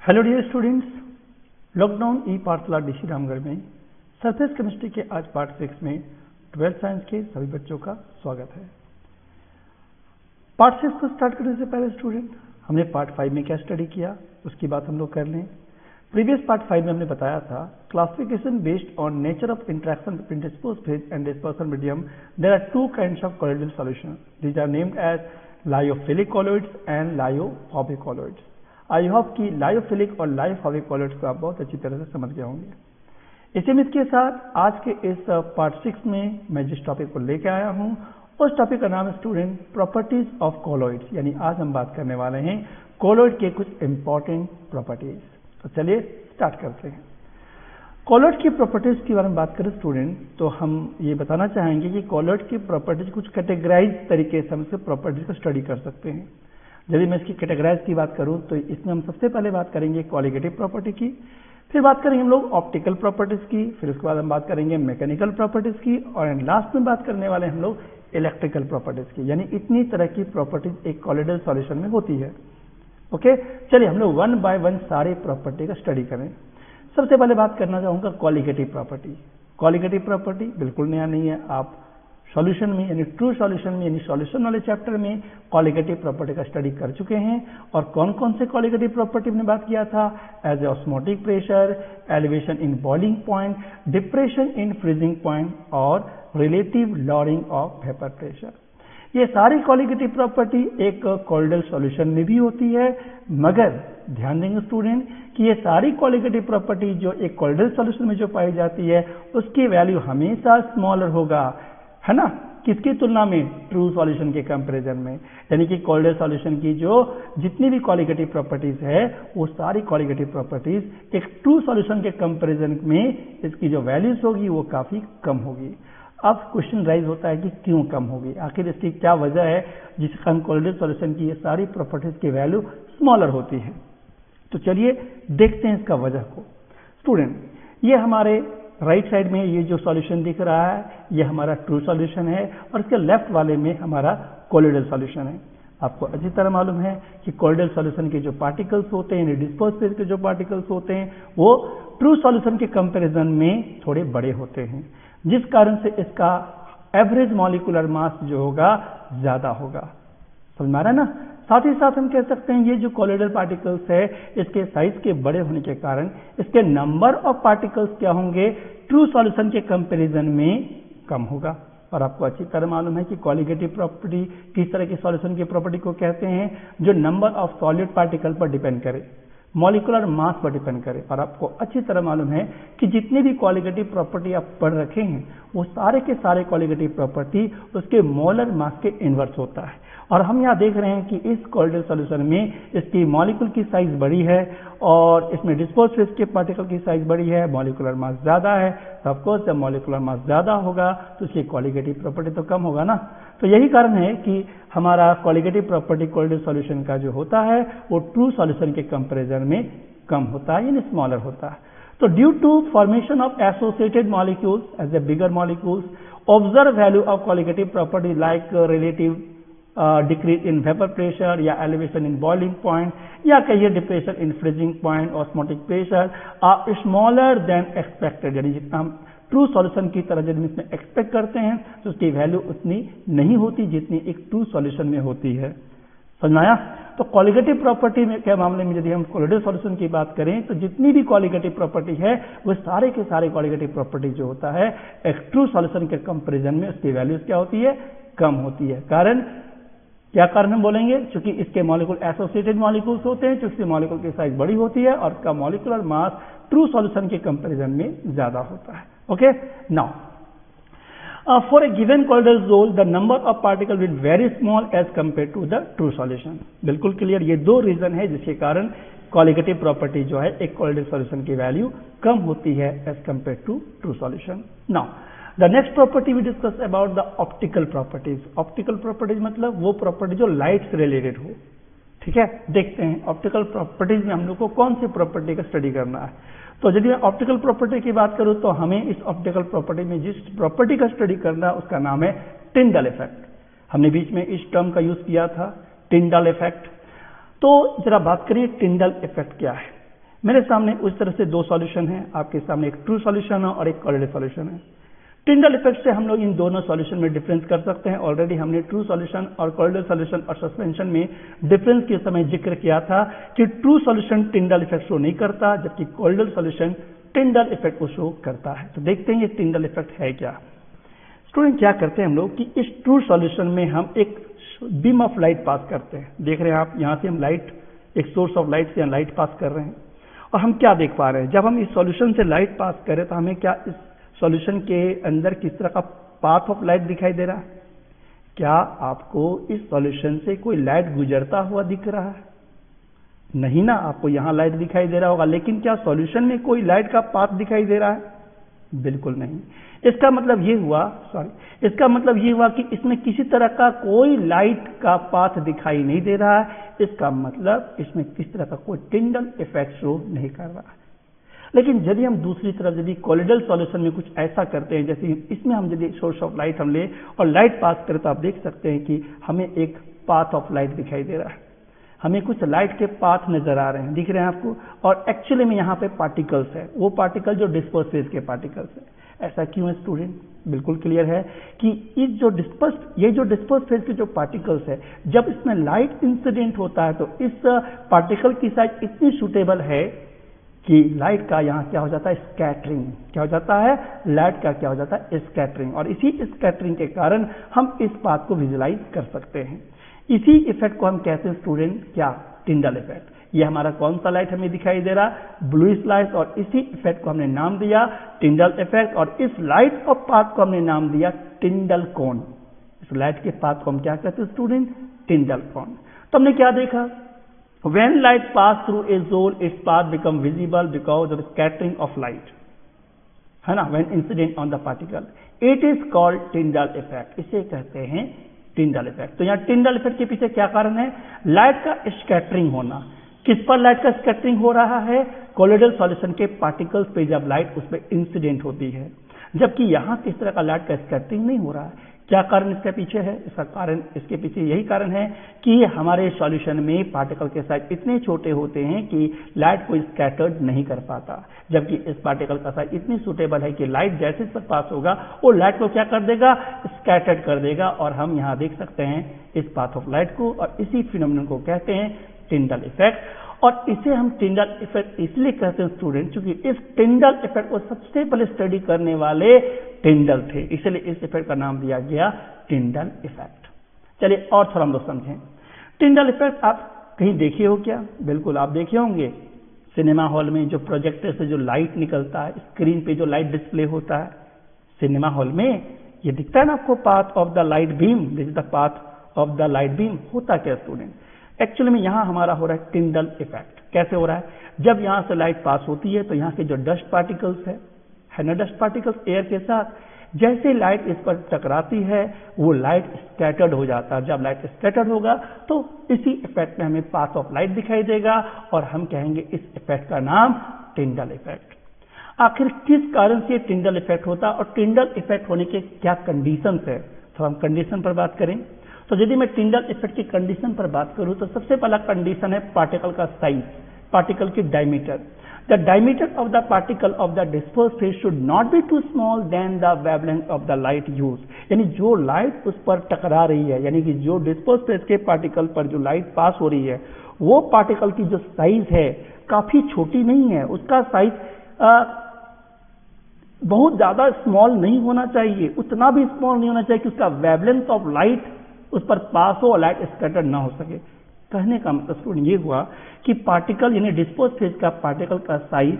Hello dear students, lockdown ई पाठशाला DC Ramgarh में surface chemistry के आज पार्ट 6 में 12th साइंस के सभी बच्चों का स्वागत है। पार्ट 6 को स्टार्ट करने से पहले स्टूडेंट हमने पार्ट 5 में क्या स्टडी किया उसकी बात हम लोग कर लें। प्रीवियस पार्ट 5 में हमने बताया था classification based on nature of interaction between disposed phase and dispersion medium. There are two kinds of colloidal solution, these are named as lyophilic colloids and lyophobic colloids. I hope कि lyophilic और lyophobic colloids को आप बहुत अच्छी तरह से समझ गए होंगे। इसी मित्र के साथ आज के इस पार्ट 6 में मैं जिस टॉपिक को लेकर आया हूं उस टॉपिक का नाम है स्टूडेंट प्रॉपर्टीज ऑफ कोलोइड्स, यानी आज हम बात करने वाले हैं कोलोइड के कुछ इंपॉर्टेंट प्रॉपर्टीज। तो चलिए स्टार्ट करते हैं। कोलोइड की प्रॉपर्टीज के बारे में बात करें स्टूडेंट तो हम ये बताना चाहेंगे कि कोलोइड की प्रॉपर्टीज कुछ कैटेगराइज तरीके से हम इसके प्रॉपर्टीज को स्टडी कर सकते हैं। यदि मैं इसकी कैटेगराइज की बात करूं तो इसमें हम सबसे पहले बात करेंगे क्वालिटेटिव प्रॉपर्टी की, फिर बात करेंगे हम लोग ऑप्टिकल प्रॉपर्टीज की, फिर उसके बाद हम बात करेंगे मैकेनिकल प्रॉपर्टीज की और लास्ट में बात करने वाले हम लोग इलेक्ट्रिकल प्रॉपर्टीज की। यानी इतनी तरह की प्रॉपर्टीज एक कोलोइडल सॉल्यूशन में होती है। ओके, चलिए हम लोग वन बाय वन सारे प्रॉपर्टी का स्टडी करें। सबसे पहले बात करना चाहूंगा क्वालिटेटिव प्रॉपर्टी। क्वालिटेटिव प्रॉपर्टी बिल्कुल नया नहीं है, आप सॉल्यूशन में यानी ट्रू सॉल्यूशन में यानी सॉल्यूशन वाले चैप्टर में क्वालिटेटिव प्रॉपर्टी का स्टडी कर चुके हैं। और कौन कौन से क्वालिटेटिव प्रॉपर्टी ने बात किया था? As osmotic pressure, elevation in boiling point, depression in freezing point और relative lowering of vapour pressure. ये सारी क्वालिटेटिव प्रॉपर्टी एक कोलोइडल सॉल्यूशन में भी होती है, मगर ध्यान देंगे स्टूडेंट कि ये सारी क्वालिटेटिव प्रॉपर्टी जो एक कोलोइडल सॉल्यूशन में जो पाई जाती है उसकी वैल्यू हमेशा स्मॉलर होगा, है ना, किसकी तुलना में? ट्रू सॉल्यूशन के कंपैरिजन में। यानी कि कोलोइडल सॉल्यूशन की जो जितनी भी क्वालिटेटिव प्रॉपर्टीज है वो सारी क्वालिटेटिव प्रॉपर्टीज एक ट्रू सॉल्यूशन के कंपैरिजन में इसकी जो वैल्यूज होगी वो काफी कम होगी। अब क्वेश्चन राइज होता है कि क्यों कम होगी, आखिर इसकी क्या वजह है जिसके कारण कोलोइडल सॉल्यूशन की ये सारी प्रॉपर्टीज की वैल्यू स्मॉलर होती है। तो चलिए देखते हैं इसका वजह को। स्टूडेंट ये हमारे राइट साइड में ये जो सॉल्यूशन दिख रहा है ये हमारा ट्रू सॉल्यूशन है और इसके लेफ्ट वाले में हमारा कोलोइडल सॉल्यूशन है। आपको अच्छी तरह मालूम है कि कोलोइडल सॉल्यूशन के जो पार्टिकल्स होते हैं, डिस्पर्स्ड फेज के जो पार्टिकल्स होते हैं वो ट्रू सॉल्यूशन के कंपैरिजन में थोड़े बड़े होते हैं, जिस कारण से इसका एवरेज मॉलिक्यूलर मास जो होगा ज्यादा होगा। समझ में आ रहा है ना? साथ ही साथ हम कह सकते हैं ये जो कोलोइडल पार्टिकल्स है इसके साइज के बड़े होने के कारण इसके नंबर ऑफ पार्टिकल्स क्या होंगे? ट्रू सॉल्यूशन के कंपैरिजन में कम होगा। और आपको अच्छी तरह मालूम है कि क्वालिटेटिव प्रॉपर्टी किस तरह की सॉल्यूशन की प्रॉपर्टी को कहते हैं? जो नंबर ऑफ सॉलिड पार्टिकल पर डिपेंड करे, मॉलिक्यूलर मास पर डिपेंड करे। और आपको अच्छी तरह मालूम है कि जितनी भी क्वालिटेटिव प्रॉपर्टी आप पढ़ रखे हैं वो सारे के सारे क्वालिटेटिव प्रॉपर्टी उसके मोलर मास के इनवर्स होता है। और हम यहाँ देख रहे हैं कि इस कोलोइडल सॉल्यूशन में इसकी मॉलिक्यूल की साइज बड़ी है और इसमें डिस्पोज्ड फेज के पार्टिकल की साइज बड़ी है, मॉलिक्यूलर मास ज्यादा है। तो ऑफकोर्स जब मॉलिक्यूलर मास ज्यादा होगा तो इसकी क्वालिटेटिव प्रॉपर्टी तो कम होगा ना। तो यही कारण है कि हमारा क्वालिटेटिव प्रॉपर्टी कोलोइडल सॉल्यूशन का जो होता है वो ट्रू सॉल्यूशन के कंपैरिजन में कम होता है यानी स्मॉलर होता है। तो due to formation of associated molecules as a bigger molecules, observe value of qualitative property like relative decrease in vapour pressure या एलिवेशन इन बॉइलिंग पॉइंट या कहिए depression in freezing point, osmotic pressure are smaller than expected. यानी जितना हम true solution की तरह यदि इसमें एक्सपेक्ट करते हैं तो उसकी वैल्यू उतनी नहीं होती जितनी एक ट्रू सॉल्यूशन में होती है। समझाया? तो क्वालिटेटिव प्रॉपर्टी के मामले में यदि हम कोलोइडल सॉल्यूशन की बात करें तो जितनी भी क्वालिटेटिव प्रॉपर्टी है वो सारे के सारे क्वालिटेटिव प्रॉपर्टी जो होता है एक ट्रू सॉल्यूशन के कंपैरिजन में उसकी वैल्यूज क्या होती है? कम होती है। कारण क्या कारण हम बोलेंगे? क्योंकि इसके मॉलिक्यूल एसोसिएटेड मॉलिक्यूल्स होते हैं, क्योंकि मॉलिक्यूल की साइज बड़ी होती है और इसका मॉलिक्यूलर मास ट्रू सॉल्यूशन के कंपैरिजन में ज्यादा होता है। Okay, now for a given colloidal sol the number of particle will very small as compare to the true solution. बिल्कुल क्लियर, ये दो रीजन है जिसके कारण क्वालिटेटिव प्रॉपर्टी जो है एक कोलोइडल सॉल्यूशन की वैल्यू कम होती है as compare to true solution. Now The next property we discuss about the optical properties. Optical properties मतलब वो प्रॉपर्टी जो लाइट से रिलेटेड हो। ठीक है, देखते हैं ऑप्टिकल प्रॉपर्टीज में हम लोग को कौन सी प्रॉपर्टी का स्टडी करना है। तो यदि मैं ऑप्टिकल प्रॉपर्टी की बात करूं तो हमें इस ऑप्टिकल प्रॉपर्टी में जिस प्रॉपर्टी का स्टडी करना है उसका नाम है टिंडल इफेक्ट। हमने बीच में इस टर्म का यूज किया था टिंडल इफेक्ट। तो जरा बात करिए टिंडल इफेक्ट क्या है। मेरे सामने उस तरह से दो सॉल्यूशन हैं, आपके सामने एक ट्रू सॉल्यूशन है और एक कोलिडल सॉल्यूशन है। टिंडल इफेक्ट से हम लोग इन दोनों सॉल्यूशन में डिफरेंस कर सकते हैं। ऑलरेडी हमने ट्रू सॉल्यूशन और कोलिडल सॉल्यूशन और सस्पेंशन में डिफरेंस के समय जिक्र किया था कि true solution Tyndall effect show नहीं करता, जबकि कोलिडल सॉल्यूशन टिंडल इफेक्ट को शो करता है। तो देखते हैं ये टिंडल इफेक्ट है क्या। स्टूडेंट, क्या करते हैं हम लोग कि इस ट्रू सॉल्यूशन में हम एक बीम ऑफ लाइट पास करते हैं। देख रहे हैं आप, यहाँ से हम लाइट, एक सोर्स ऑफ लाइट से लाइट पास कर रहे हैं और हम क्या देख पा रहे हैं, जब हम इस सॉल्यूशन से लाइट पास करें तो हमें क्या इस सॉल्यूशन के अंदर किस तरह का पाथ ऑफ लाइट दिखाई दे रहा है? क्या आपको इस सॉल्यूशन से कोई लाइट गुजरता हुआ दिख रहा है? नहीं ना, आपको यहां लाइट दिखाई दे रहा होगा, लेकिन क्या सॉल्यूशन में कोई लाइट का पाथ दिखाई दे रहा है? बिल्कुल नहीं। इसका मतलब ये हुआ कि इसमें किसी तरह का कोई लाइट का पाथ दिखाई नहीं दे रहा है। इसका मतलब इसमें किस तरह का कोई टिंडल इफेक्ट शो नहीं कर रहा है। लेकिन यदि हम दूसरी तरफ यदि कोलिडल सॉल्यूशन में कुछ ऐसा करते हैं, जैसे इसमें हम यदि सोर्स ऑफ लाइट हम ले और लाइट पास करें, तो आप देख सकते हैं कि हमें एक पाथ ऑफ लाइट दिखाई दे रहा है, हमें कुछ लाइट के पाथ नजर आ रहे हैं, दिख रहे हैं आपको। और एक्चुअली में यहाँ पे पार्टिकल्स है, वो पार्टिकल जो डिस्पर्स फेज के पार्टिकल्स है। ऐसा क्यों है स्टूडेंट? बिल्कुल क्लियर है कि ये जो डिस्पर्स फेज के जो पार्टिकल्स है, जब इसमें लाइट इंसिडेंट होता है तो इस पार्टिकल की साइज इतनी सुटेबल है कि लाइट का यहाँ क्या हो जाता है, स्कैटरिंग। क्या हो जाता है? लाइट का क्या हो जाता है, स्कैटरिंग। और इसी स्कैटरिंग के कारण हम इस बात को विजुलाइज कर सकते हैं। इसी इफेक्ट को हम कहते हैं स्टूडेंट क्या? Tyndall effect. ये हमारा कौन सा लाइट हमें दिखाई दे रहा? Bluish light. और इसी इफेक्ट को हमने नाम दिया टिंडल इफेक्ट। और इस लाइट ऑफ पाथ को हमने नाम दिया टिंडल कोन। इस लाइट के पाथ को हम क्या कहते हैं स्टूडेंट? टिंडल कोन। तो हमने क्या देखा? When light pass through a zone, its path become visible because of scattering of light, है ना? When incident on the particle, it is called Tyndall effect. इसे कहते हैं Tyndall effect. तो यहाँ Tyndall effect के पीछे क्या कारण है? लाइट का स्कैटरिंग होना। किस पर लाइट का स्कैटरिंग हो रहा है? कोलिडल सॉल्यूशन के पार्टिकल्स पे जब लाइट उस पर इंसिडेंट होती है, जबकि यहाँ किस तरह का लाइट का स्कैटरिंग नहीं हो रहा है। क्या कारण इसके पीछे है? इसका कारण, इसके पीछे यही कारण है कि हमारे सॉल्यूशन में पार्टिकल के साइज इतने छोटे होते हैं कि लाइट को स्कैटर्ड नहीं कर पाता, जबकि इस पार्टिकल का साइज इतनी सुटेबल है कि लाइट जैसे इस पर पास होगा वो लाइट को क्या कर देगा? स्कैटर्ड कर देगा। और हम यहाँ देख सकते हैं इस पाथ ऑफ लाइट को, और इसी फिनोमेनन को कहते हैं टिंडल इफेक्ट। और इसे हम टिंडल इफेक्ट इसलिए कहते हैं स्टूडेंट, क्योंकि इस टिंडल इफेक्ट को सबसे पहले स्टडी करने वाले टिंडल थे, इसलिए इस इफेक्ट का नाम दिया गया टिंडल इफेक्ट। चलिए और थोड़ा हम लोग समझें। टिंडल इफेक्ट आप कहीं देखे हो क्या? बिल्कुल आप देखे होंगे। सिनेमा हॉल में जो प्रोजेक्टर से जो लाइट निकलता है, स्क्रीन पे जो लाइट डिस्प्ले होता है सिनेमा हॉल में, ये दिखता है ना आपको, path of the light beam. This is the path of the light beam. होता क्या स्टूडेंट? एक्चुअली में यहां हमारा हो रहा है टिंडल इफेक्ट। कैसे हो रहा है? जब यहां से लाइट पास होती है तो यहां के जो डस्ट पार्टिकल्स है ना, डस्ट पार्टिकल्स एयर के साथ, जैसे लाइट इस पर टकराती है वो लाइट स्कैटर्ड हो जाता है। जब लाइट स्कैटर्ड होगा तो इसी इफेक्ट में हमें पाथ ऑफ लाइट दिखाई देगा और हम कहेंगे इस इफेक्ट का नाम टिंडल इफेक्ट। आखिर किस कारण से टिंडल इफेक्ट होता है और टिंडल इफेक्ट होने के क्या कंडीशंस है? तो हम कंडीशन पर बात करें तो यदि मैं टिंडल इफेक्ट की कंडीशन पर बात करूं तो सबसे पहला कंडीशन है पार्टिकल का साइज, पार्टिकल की diameter. The diameter of the particle of the dispersed phase should not be too small than the wavelength of the light used. यानी जो लाइट उस पर टकरा रही है, यानी कि जो डिस्पर्स फेज के पार्टिकल पर जो लाइट पास हो रही है, वो पार्टिकल की जो साइज है काफी छोटी नहीं है, उसका साइज बहुत ज्यादा स्मॉल नहीं होना चाहिए, उतना भी स्मॉल नहीं होना चाहिए कि उसका वेवलेंथ ऑफ लाइट उस पर पास हो और लाइट स्कैटर ना हो सके। कहने का मतलब स्टूडेंट ये हुआ कि पार्टिकल यानी डिस्पर्स फेज का पार्टिकल का साइज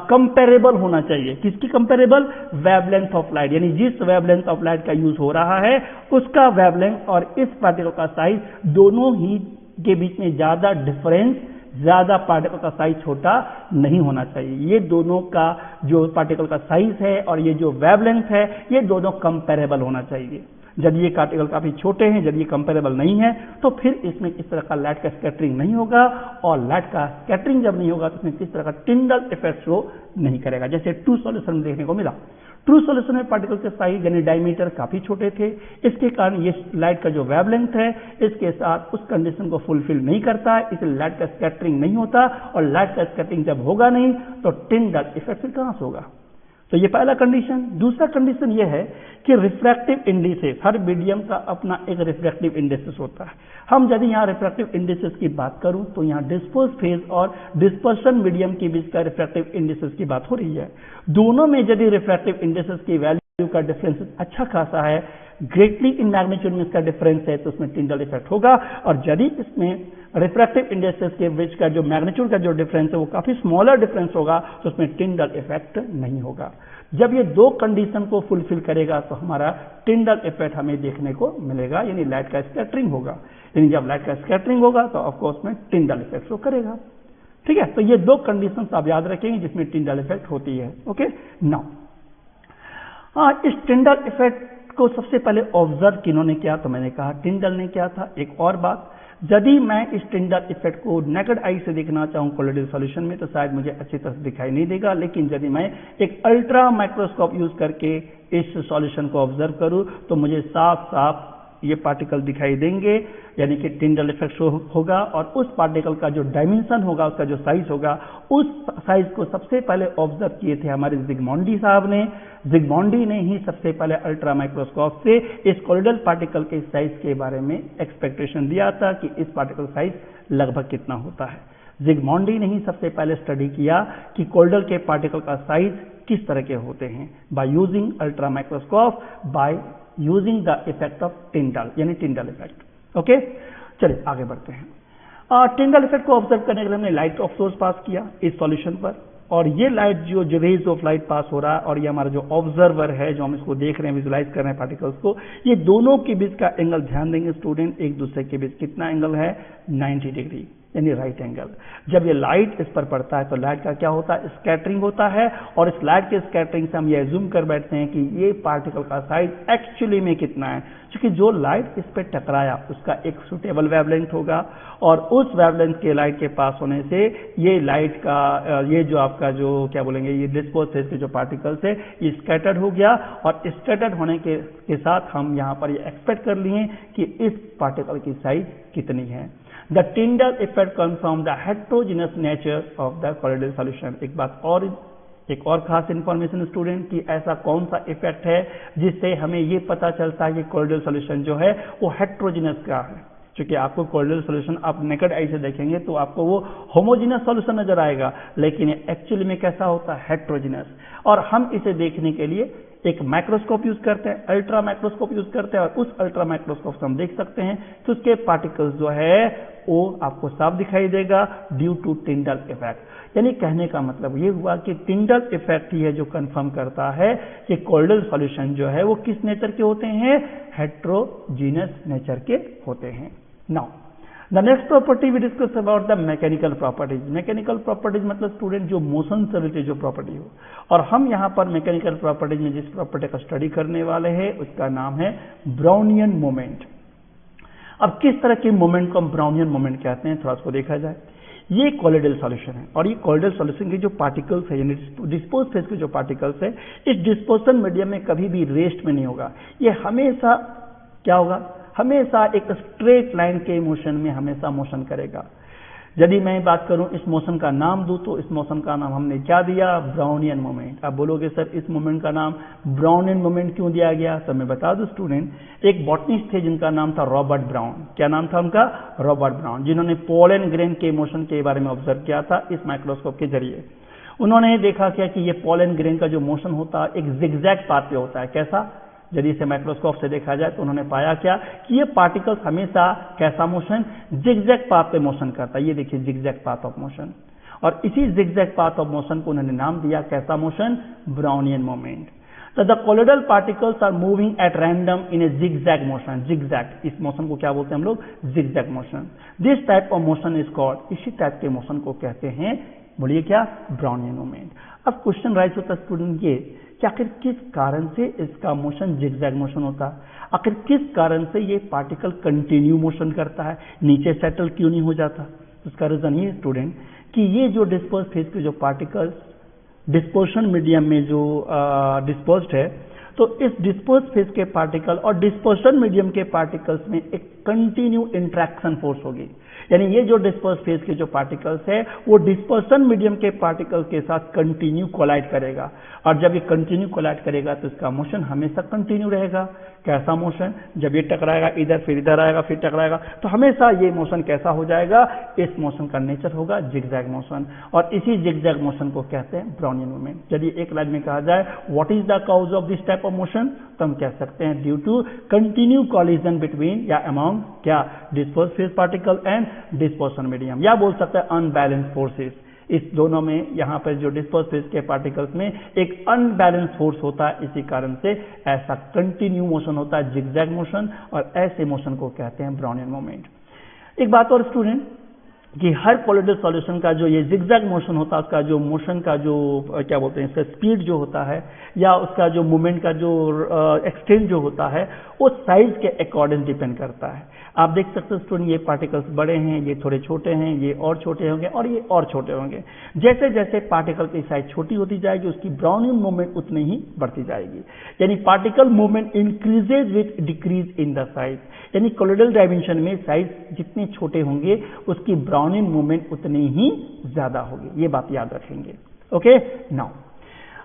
कंपेरेबल होना चाहिए। किसकी कंपेरेबल? वेवलेंथ ऑफ लाइट, यानी जिस वेवलेंथ ऑफ लाइट का यूज हो रहा है उसका वेवलेंथ और इस पार्टिकल का साइज दोनों ही के बीच में ज्यादा डिफरेंस, ज्यादा पार्टिकल का साइज छोटा नहीं होना चाहिए। ये दोनों का जो पार्टिकल का साइज है और ये जो वेवलेंथ है ये दोनों कंपेरेबल होना चाहिए। यदि ये पार्टिकल काफी छोटे हैं, यदि ये कंपेरेबल नहीं है तो फिर इसमें इस तरह का लाइट का स्कैटरिंग नहीं होगा, और लाइट का स्कैटरिंग जब नहीं होगा तो इसमें किस तरह का टिंडल इफेक्ट शो नहीं करेगा, जैसे ट्रू सॉल्यूशन में देखने को मिला। ट्रू सॉल्यूशन में पार्टिकल के साइज यानी डायमीटर काफी छोटे थे, इसके कारण ये लाइट का जो वेवलेंथ है इसके साथ उस कंडीशन को फुलफिल नहीं करता है, इसलिए लाइट का स्कैटरिंग नहीं होता, और लाइट का स्कैटरिंग जब होगा नहीं तो टिंडल इफेक्ट फिर कहां से होगा। तो ये पहला कंडीशन। दूसरा कंडीशन ये है कि रिफ्रैक्टिव इंडिसेस, हर मीडियम का अपना एक रिफ्रैक्टिव इंडिसेस होता है। हम यदि यहाँ रिफ्रैक्टिव इंडिसेस की बात करूं तो यहाँ डिस्पर्स फेज और डिस्पर्शन मीडियम के बीच का रिफ्रैक्टिव इंडिसेस की बात हो रही है। दोनों में यदि रिफ्रैक्टिव इंडिसेस की वैल्यू का डिफरेंस अच्छा खासा है, ग्रेटली इन मैग्नीट्यूड में इसका डिफरेंस है, तो उसमें टिंडल इफेक्ट होगा। और यदि इसमें रिफ्रैक्टिव इंडिसेस के बीच का जो मैग्नीट्यूड का जो डिफरेंस है वो काफी स्मॉलर डिफरेंस होगा, तो उसमें टिंडल इफेक्ट नहीं होगा। जब ये दो कंडीशन को फुलफिल करेगा तो हमारा टिंडल इफेक्ट हमें देखने को मिलेगा, यानी लाइट का स्कैटरिंग होगा। यानी जब लाइट का स्कैटरिंग होगा तो ऑफकोर्स में टिंडल इफेक्ट शो करेगा। ठीक है, तो ये दो कंडीशन आप याद रखेंगे जिसमें टिंडल इफेक्ट होती है। ओके, नाउ इस टिंडल इफेक्ट को सबसे पहले ऑब्जर्व किन्होंने किया, तो मैंने कहा टिंडल ने किया था। एक और बात, यदि मैं इस टिंडल इफेक्ट को नेकेड आई से देखना चाहूं कोलोइडल सॉल्यूशन में तो शायद मुझे अच्छी तरह से दिखाई नहीं देगा, लेकिन यदि मैं एक अल्ट्रा माइक्रोस्कोप यूज करके इस सॉल्यूशन को ऑब्जर्व करूं तो मुझे साफ साफ ये पार्टिकल दिखाई देंगे, यानी कि टिंडल इफेक्ट शो होगा। और उस पार्टिकल का जो डायमेंशन होगा, उसका जो साइज होगा, उस साइज को सबसे पहले ऑब्जर्व किए थे हमारे जिग्मोंडी साहब ने। जिग्मोंडी ने ही सबसे पहले अल्ट्रा माइक्रोस्कोप से इस कोलोइडल पार्टिकल के साइज के बारे में एक्सपेक्टेशन दिया था कि इस पार्टिकल साइज लगभग कितना होता है। जिग्मोंडी ने ही सबसे पहले स्टडी किया कि कोलोइडल के पार्टिकल का साइज किस तरह के होते हैं, by using ultra microscope, by using the effect of टिंडल, यानी टिंडल इफेक्ट। ओके, चलिए आगे बढ़ते हैं। टिंडल इफेक्ट को ऑब्जर्व करने के लिए हमने लाइट ऑफ सोर्स पास किया इस सॉल्यूशन पर, और ये लाइट जो रेज ऑफ लाइट पास हो रहा है और ये हमारा जो ऑब्जर्वर है, जो हम इसको देख रहे हैं, विजुलाइज कर रहे हैं पार्टिकल्स को, ये दोनों के बीच का एंगल ध्यान देंगे स्टूडेंट, एक दूसरे के बीच कितना एंगल है, 90 डिग्री, यानी राइट एंगल। जब ये लाइट इस पर पड़ता है तो लाइट का क्या होता है, स्कैटरिंग होता है, और इस लाइट के स्कैटरिंग से हम ये एज्यूम कर बैठते हैं कि ये पार्टिकल का साइज एक्चुअली में कितना है, क्योंकि जो लाइट इस पर टकराया उसका एक सुटेबल वेवलेंथ होगा, और उस वेवलेंथ के लाइट के पास होने से ये लाइट का ये जो आपका जो क्या बोलेंगे, ये डिस्पर्स फेज के जो पार्टिकल्स है ये स्कैटर्ड हो गया, और स्कैटर्ड होने के साथ हम यहाँ पर ये एक्सपेक्ट कर लिए कि इस पार्टिकल की साइज कितनी है। The Tyndall effect confirms the heterogeneous nature of the colloidal solution। एक और खास इंफॉर्मेशन स्टूडेंट कि ऐसा कौन सा इफेक्ट है जिससे हमें ये पता चलता है कि कोलोइडल सॉल्यूशन जो है वो हेट्रोजिनस का है। क्योंकि आपको कोलोइडल सॉल्यूशन आप नेकेड आई से देखेंगे तो आपको वो होमोजिनस सॉल्यूशन नजर आएगा, लेकिन एक्चुअली में कैसा होता है, हेट्रोजिनस। और हम इसे देखने के लिए एक माइक्रोस्कोप यूज करते हैं, अल्ट्रा माइक्रोस्कोप यूज करते हैं, और उस अल्ट्रा माइक्रोस्कोप से हम देख सकते हैं तो उसके पार्टिकल्स जो है वो आपको साफ दिखाई देगा ड्यू टू टिंडल इफेक्ट। यानी कहने का मतलब ये हुआ कि टिंडल इफेक्ट ही है जो कंफर्म करता है कि कोलोइडल सॉल्यूशन जो है वो किस नेचर के होते हैं, हेट्रोजीनस नेचर के होते हैं। Now the next property we discuss about the mechanical properties. Mechanical properties मतलब स्टूडेंट जो मोशन से रिलेटेड जो प्रॉपर्टी हो, और हम यहाँ पर मैकेनिकल प्रॉपर्टीज में जिस प्रॉपर्टी का स्टडी करने वाले हैं उसका नाम है ब्राउनियन मोमेंट। अब किस तरह के मोमेंट को हम ब्राउनियन मोमेंट कहते हैं, थोड़ा उसको देखा जाए। ये कोलोइडल सॉल्यूशन है, और ये कोलोइडल सॉल्यूशन के जो पार्टिकल्स है यानी डिस्पोज फेज के जो पार्टिकल्स है, इस डिस्पोजन मीडियम में कभी भी रेस्ट में नहीं होगा। ये हमेशा क्या होगा, हमेशा एक स्ट्रेट लाइन के मोशन में हमेशा मोशन करेगा। यदि मैं बात करूं इस मोशन का नाम दूं तो इस मोशन का नाम हमने क्या दिया, ब्राउनियन मोमेंट। आप बोलोगे सर इस मोमेंट का नाम ब्राउनियन मोमेंट क्यों दिया गया, तो मैं बता दूं स्टूडेंट, एक बॉटनिस्ट थे जिनका नाम था रॉबर्ट ब्राउन। क्या नाम था उनका, रॉबर्ट ब्राउन, जिन्होंने पोलन ग्रेन के मोशन के बारे में ऑब्जर्व किया था इस माइक्रोस्कोप के जरिए। उन्होंने देखा क्या कि ये पोलन ग्रेन का जो मोशन होता है एक जिगजैग पाथ पे होता है। कैसा, यदि इसे माइक्रोस्कोप से देखा जाए तो उन्होंने पाया क्या कि ये पार्टिकल्स हमेशा कैसा मोशन, जिगजैग पाथ पे मोशन करता है। ये देखिए जिगजैग पाथ ऑफ मोशन, और इसी जिगजैग पाथ ऑफ मोशन को उन्होंने नाम दिया कैसा मोशन, ब्राउनियन मोमेंट। तो the colloidal particles are moving at random in a zigzag motion. Zigzag, इस मोशन को क्या बोलते हैं हम लोग, zigzag motion. This type of motion is called, इसी टाइप के मोशन को कहते हैं, बोलिए क्या, ब्राउनियन मोमेंट। अब क्वेश्चन राइज होता है स्टूडेंट ये कि आखिर किस कारण से इसका मोशन जिगजैग मोशन होता है, आखिर किस कारण से ये पार्टिकल कंटिन्यू मोशन करता है, नीचे सेटल क्यों नहीं हो जाता। उसका रीजन ये स्टूडेंट कि ये जो डिस्पर्स फेज के जो पार्टिकल्स डिस्पर्शन मीडियम में जो डिस्पर्स्ड है, तो इस डिस्पर्स फेज के पार्टिकल और डिस्पर्शन मीडियम के पार्टिकल्स में एक कंटिन्यू इंट्रैक्शन फोर्स होगी। यानी ये जो डिस्पर्स फेज के जो पार्टिकल्स है वो डिस्पर्शन मीडियम के पार्टिकल के साथ कंटिन्यू कोलाइड करेगा, और जब ये कंटिन्यू कोलाइड करेगा तो इसका मोशन हमेशा कंटिन्यू रहेगा। कैसा मोशन? जब ये टकराएगा इधर, फिर इधर आएगा, फिर टकराएगा, तो हमेशा ये मोशन कैसा हो जाएगा? इस मोशन का नेचर होगा जिगजैग मोशन, और इसी जिगजैग मोशन को कहते हैं ब्राउनियन मूवमेंट। यदि एक लाइन में कहा जाए what is the cause of this type of motion, तो हम कह सकते हैं due to continue collision between या अमॉन्ग क्या disperse phase particle and dispersion medium, या बोल सकते हैं अनबैलेंस फोर्सेस। इस दोनों में यहाँ पर जो डिस्पर्स फेज के पार्टिकल्स में एक अनबैलेंस फोर्स होता है, इसी कारण से ऐसा कंटिन्यू मोशन होता है जिगजैग मोशन, और ऐसे मोशन को कहते हैं ब्राउनियन मूवमेंट। एक बात और स्टूडेंट कि हर कोलोइडल सॉल्यूशन का जो ये जिगजैग मोशन होता है, उसका जो मोशन का जो क्या बोलते हैं इसका स्पीड जो होता है या उसका जो मूवमेंट का जो एक्सटेंट जो होता है वो साइज के अकॉर्डिंग डिपेंड करता है। आप देख सकते हो स्टूडेंट ये पार्टिकल्स बड़े हैं, ये थोड़े छोटे हैं, ये और छोटे होंगे और ये और छोटे होंगे। जैसे जैसे पार्टिकल की साइज छोटी होती जाएगी उसकी ब्राउनियन मूवमेंट उतनी ही बढ़ती जाएगी। यानी particle movement increases with decrease in the size, यानी कोलोइडल डायमेंशन में साइज जितने छोटे होंगे उसकी ब्राउनियन मूवमेंट उतनी ही ज्यादा होगी। ये बात याद रखेंगे। ओके नाउ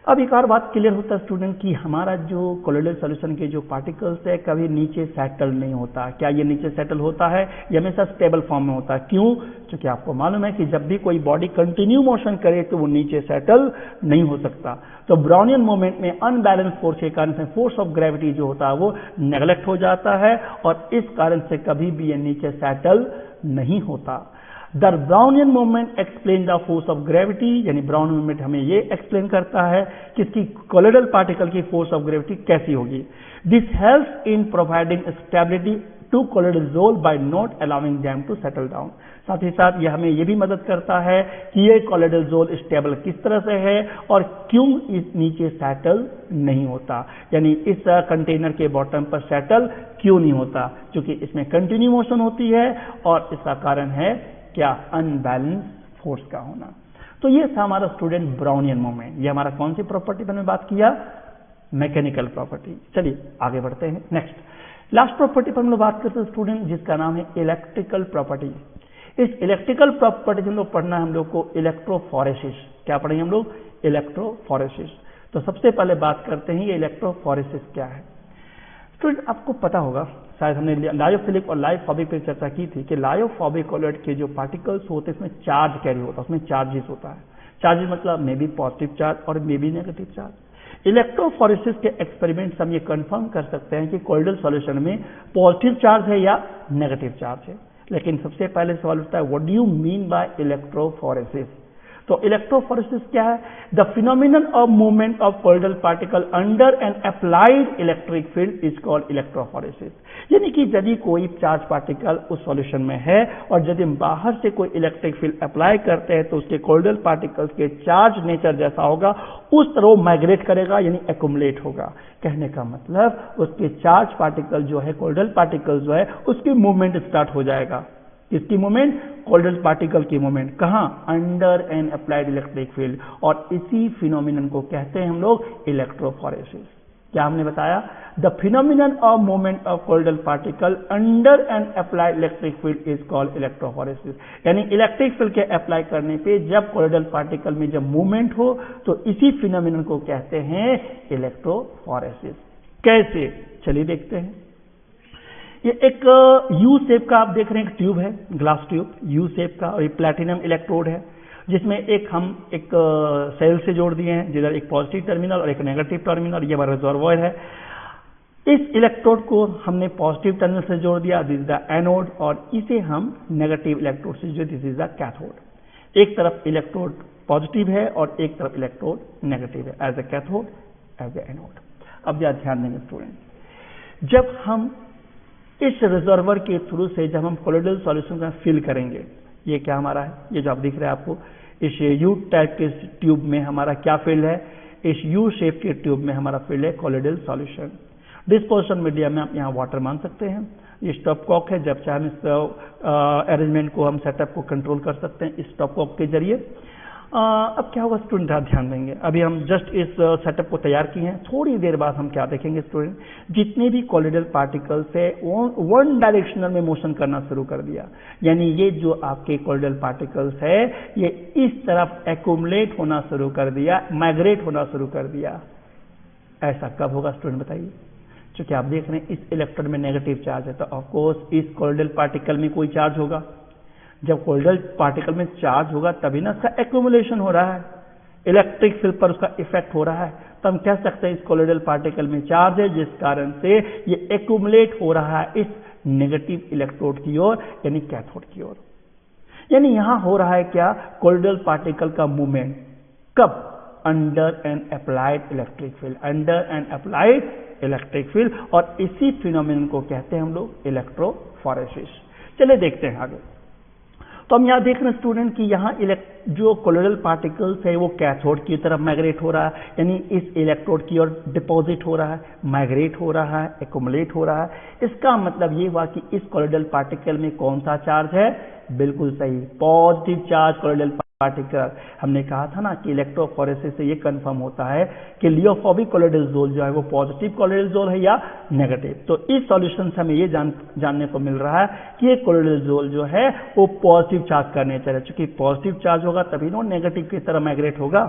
अब एक और बात क्लियर होता है स्टूडेंट कि हमारा जो कोलोइडल सॉल्यूशन के जो पार्टिकल्स है कभी नीचे सेटल नहीं होता। क्या ये नीचे सेटल होता है? ये हमेशा स्टेबल फॉर्म में होता है। क्यों? क्योंकि आपको मालूम है कि जब भी कोई बॉडी कंटिन्यू मोशन करे तो वो नीचे सेटल नहीं हो सकता। तो ब्राउनियन मूवमेंट में अनबैलेंस फोर्स के कारण से फोर्स ऑफ ग्रेविटी जो होता है वो नेग्लेक्ट हो जाता है और इस कारण से कभी भी ये नीचे सेटल नहीं होता। The Brownian movement explain the force of gravity, यानी ब्राउन मूवमेंट हमें ये एक्सप्लेन करता है कि इसकी कोलोइडल पार्टिकल की फोर्स ऑफ ग्रेविटी कैसी होगी। This helps in providing stability to colloidal sol by not allowing them to settle down. साथ ही साथ यह हमें ये भी मदद करता है कि ये कोलोइडल जोल स्टेबल किस तरह से है और क्यों इस नीचे सेटल नहीं होता, यानी इस कंटेनर के बॉटम पर सेटल क्यों नहीं होता, क्योंकि इसमें कंटिन्यू मोशन होती है और इसका कारण है क्या? अनबैलेंस फोर्स का होना। तो ये था हमारा स्टूडेंट ब्राउनियन मूवमेंट। ये हमारा कौन सी प्रॉपर्टी पर हमने बात किया? Mechanical property. चलिए आगे बढ़ते हैं। नेक्स्ट लास्ट प्रॉपर्टी पर हम लोग बात करते हैं स्टूडेंट जिसका नाम है इलेक्ट्रिकल प्रॉपर्टी। इस इलेक्ट्रिकल प्रॉपर्टी से हम लोग पढ़ना है हम लोग को इलेक्ट्रोफोरेसिस। क्या पढ़ेंगे हम लोग? इलेक्ट्रोफोरेसिस। तो सबसे पहले बात करते हैं ये इलेक्ट्रोफोरेसिस क्या है। स्टूडेंट आपको पता होगा, शायद हमने लायोफिलिक और लायोफोबिक पे चर्चा की थी कि लायोफोबिक कोलोइड के जो पार्टिकल्स होते हैं इसमें चार्ज कैरी होता है, उसमें चार्जेस होता है। चार्जेस मतलब मे बी पॉजिटिव चार्ज और may be negative charge. Electrophoresis के एक्सपेरिमेंट से हम ये कंफर्म कर सकते हैं कि कोलोइडल सॉल्यूशन में पॉजिटिव चार्ज है या नेगेटिव चार्ज है। लेकिन सबसे पहले सवाल उठता है what do you mean by electrophoresis. तो इलेक्ट्रोफोरेसिस क्या है? The phenomenon of movement of colloidal particle under N applied electric field is called electrophoresis. यानी कि यदि कोई चार्ज पार्टिकल उस सॉल्यूशन में है और यदि हम बाहर से कोई इलेक्ट्रिक फील्ड अप्लाई करते हैं तो उसके कोलोइडल पार्टिकल्स के चार्ज नेचर जैसा होगा उस तरह वो माइग्रेट करेगा, यानी एक्युमुलेट होगा। कहने का मतलब उसके चार्ज पार्टिकल जो है, कोलोइडल पार्टिकल जो है, उसकी मूवमेंट स्टार्ट हो जाएगा। किसकी मूवमेंट? कोलोइडल पार्टिकल की मूवमेंट। कहां? Under N applied electric field. और इसी फिनोमिनन को कहते हैं हम लोग इलेक्ट्रोफोरेसिस। क्या हमने बताया? The phenomenon of movement of colloidal particle under N applied electric field is called electrophoresis. यानी इलेक्ट्रिक फील्ड के अप्लाई करने पे जब कोलोइडल पार्टिकल में जब मूवमेंट हो तो इसी फिनोमिनन को कहते हैं इलेक्ट्रोफोरेसिस। कैसे? चलिए देखते हैं। ये एक यू शेप का आप देख रहे हैं, एक ट्यूब है, ग्लास ट्यूब यू शेप का, और ये प्लैटिनम इलेक्ट्रोड है जिसमें हम एक सेल से जोड़ दिए हैं, जिधर एक पॉजिटिव टर्मिनल और एक नेगेटिव टर्मिनल, ये हमारा रिजर्वॉयर है। इस इलेक्ट्रोड को हमने पॉजिटिव टर्मिनल से जोड़ दिया, दिस इज द एनोड, और इसे हम नेगेटिव इलेक्ट्रोड से जो दिस इज द कैथोड। एक तरफ इलेक्ट्रोड पॉजिटिव है और एक तरफ इलेक्ट्रोड नेगेटिव है, as a cathode as a anode. अब यह ध्यान देंगे स्टूडेंट, जब हम इस रिजर्वर के थ्रू से जब हम कोलोइडल सॉल्यूशन का फिल करेंगे, ये क्या हमारा है, ये जो आप दिख रहे हैं आपको, इस यू टाइप के ट्यूब में हमारा क्या फील्ड है? इस यू शेप के ट्यूब में हमारा फील्ड है कोलोइडल सॉल्यूशन। डिस्पर्शन मीडियम में आप यहाँ वाटर मान सकते हैं। ये स्टॉपकॉक है, जब चाहे हम इस अरेंजमेंट को, हम सेटअप को कंट्रोल कर सकते हैं इस स्टॉपकॉक के जरिए। अब क्या होगा स्टूडेंट, आप ध्यान देंगे, अभी हम जस्ट इस सेटअप को तैयार किए हैं, थोड़ी देर बाद हम क्या देखेंगे स्टूडेंट, जितने भी कोलोइडल पार्टिकल्स है वन डायरेक्शनल में मोशन करना शुरू कर दिया, यानी ये जो आपके कोलोइडल पार्टिकल्स है ये इस तरफ एक्यूमुलेट होना शुरू कर दिया, माइग्रेट होना शुरू कर दिया। ऐसा कब होगा स्टूडेंट बताइए? क्योंकि आप देख रहे हैं इस इलेक्ट्रोड में नेगेटिव चार्ज है, तो ऑफकोर्स इस कोलोइडल पार्टिकल में कोई चार्ज होगा। जब कोलोइडल पार्टिकल में चार्ज होगा तभी ना इसका एक्यूमुलेशन हो रहा है, इलेक्ट्रिक फील्ड पर उसका इफेक्ट हो रहा है, तो हम कह सकते हैं इस कोलोइडल पार्टिकल में चार्ज है, जिस कारण से ये एक्यूमुलेट हो रहा है इस नेगेटिव इलेक्ट्रोड की ओर, यानी कैथोड की ओर। यानी यहां हो रहा है क्या, कोलोइडल पार्टिकल का मूवमेंट कब? Under N applied electric field, under N applied electric field, और इसी फिनोमेनन को कहते हैं हम लोग इलेक्ट्रोफोरेसिस। चलिए देखते हैं आगे। तो हम यहाँ देख रहे हैं स्टूडेंट कि यहाँ जो कोलोइडल पार्टिकल्स है वो कैथोड की तरफ माइग्रेट हो रहा है, यानी इस इलेक्ट्रोड की ओर डिपॉजिट हो रहा है, माइग्रेट हो रहा है, एक्यूमुलेट हो रहा है। इसका मतलब ये हुआ कि इस कोलोइडल पार्टिकल में कौन सा चार्ज है? बिल्कुल सही, पॉजिटिव चार्ज कोलोइडल पार्टिकल। हमने कहा था ना कि इलेक्ट्रोफोरेसिस से ये कंफर्म होता है कि लियोफोबिक कोलोइडल जोन जो है वो पॉजिटिव कोलोइडल जोन है या नेगेटिव। तो इस सॉल्यूशन से हमें ये जानने को मिल रहा है कि ये कोलोइडल जोन जो है वो पॉजिटिव चार्ज का नेचर है, क्योंकि पॉजिटिव चार्ज होगा तभी ना नेगेटिव की तरह माइग्रेट होगा।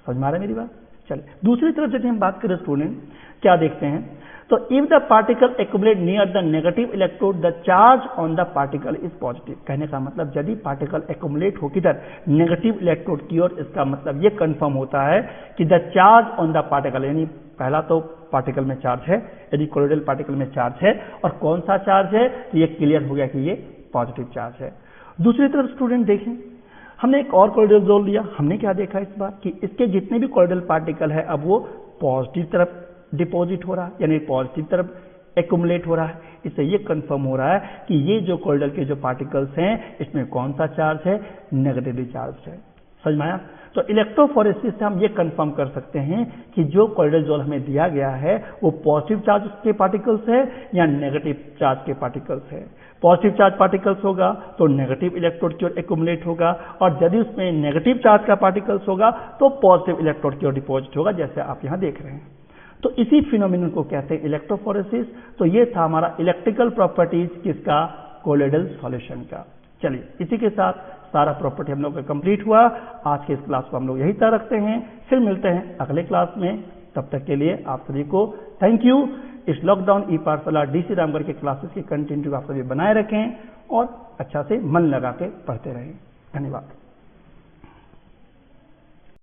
समझ में आ रहा है मेरी बात? चलिए दूसरी तरफ यदि हम बात करें स्टूडेंट, क्या देखते हैं, तो if the particle accumulate near the negative electrode the charge on the particle is positive. कहने का मतलब यदि पार्टिकल एक्यूमुलेट हो किधर? नेगेटिव इलेक्ट्रोड की ओर, इसका मतलब ये कंफर्म होता है कि the charge on the particle, यानी पहला तो पार्टिकल में चार्ज है, यदि कोलोइडल पार्टिकल में चार्ज है, और कौन सा चार्ज है, तो ये क्लियर हो गया कि ये पॉजिटिव चार्ज है। दूसरी तरफ स्टूडेंट देखें, हमने एक और कोलोइडल जोन लिया, हमने क्या देखा इस बार कि इसके जितने भी कोलोइडल पार्टिकल है अब वो पॉजिटिव तरफ डिपॉजिट हो रहा है, यानी पॉजिटिव तरफ एक्यूमुलेट हो रहा है। इससे ये कंफर्म हो रहा है कि ये जो कोलोइडल के जो पार्टिकल्स हैं इसमें कौन सा चार्ज है? नेगेटिवली चार्ज है। समझ में आया? तो इलेक्ट्रोफोरेसिस से हम ये कंफर्म कर सकते हैं कि जो कोलोइडल जोन हमें दिया गया है वो पॉजिटिव चार्ज के पार्टिकल्स है या नेगेटिव चार्ज के पार्टिकल्स है। पॉजिटिव चार्ज पार्टिकल्स होगा तो नेगेटिव इलेक्ट्रोड की ओर एक्यूमुलेट होगा, और यदि उसमें नेगेटिव चार्ज का पार्टिकल्स होगा तो पॉजिटिव इलेक्ट्रोड की ओर डिपॉजिट होगा, जैसे आप यहाँ देख रहे हैं। तो इसी फिनोमेनन को कहते हैं इलेक्ट्रोफोरेसिस। तो ये था हमारा इलेक्ट्रिकल प्रॉपर्टीज किसका? कोलोइडल सॉल्यूशन का। चलिए इसी के साथ सारा प्रॉपर्टी हम लोग का कंप्लीट हुआ। आज के इस क्लास को हम लोग यही तक रखते हैं, फिर मिलते हैं अगले क्लास में। तब तक के लिए आप सभी को थैंक यू। इस लॉकडाउन ई पाठशाला DC रामगढ़ के क्लासेस की कंटिन्यू आप सभी बनाए रखें और अच्छा से मन लगा के पढ़ते रहें। धन्यवाद।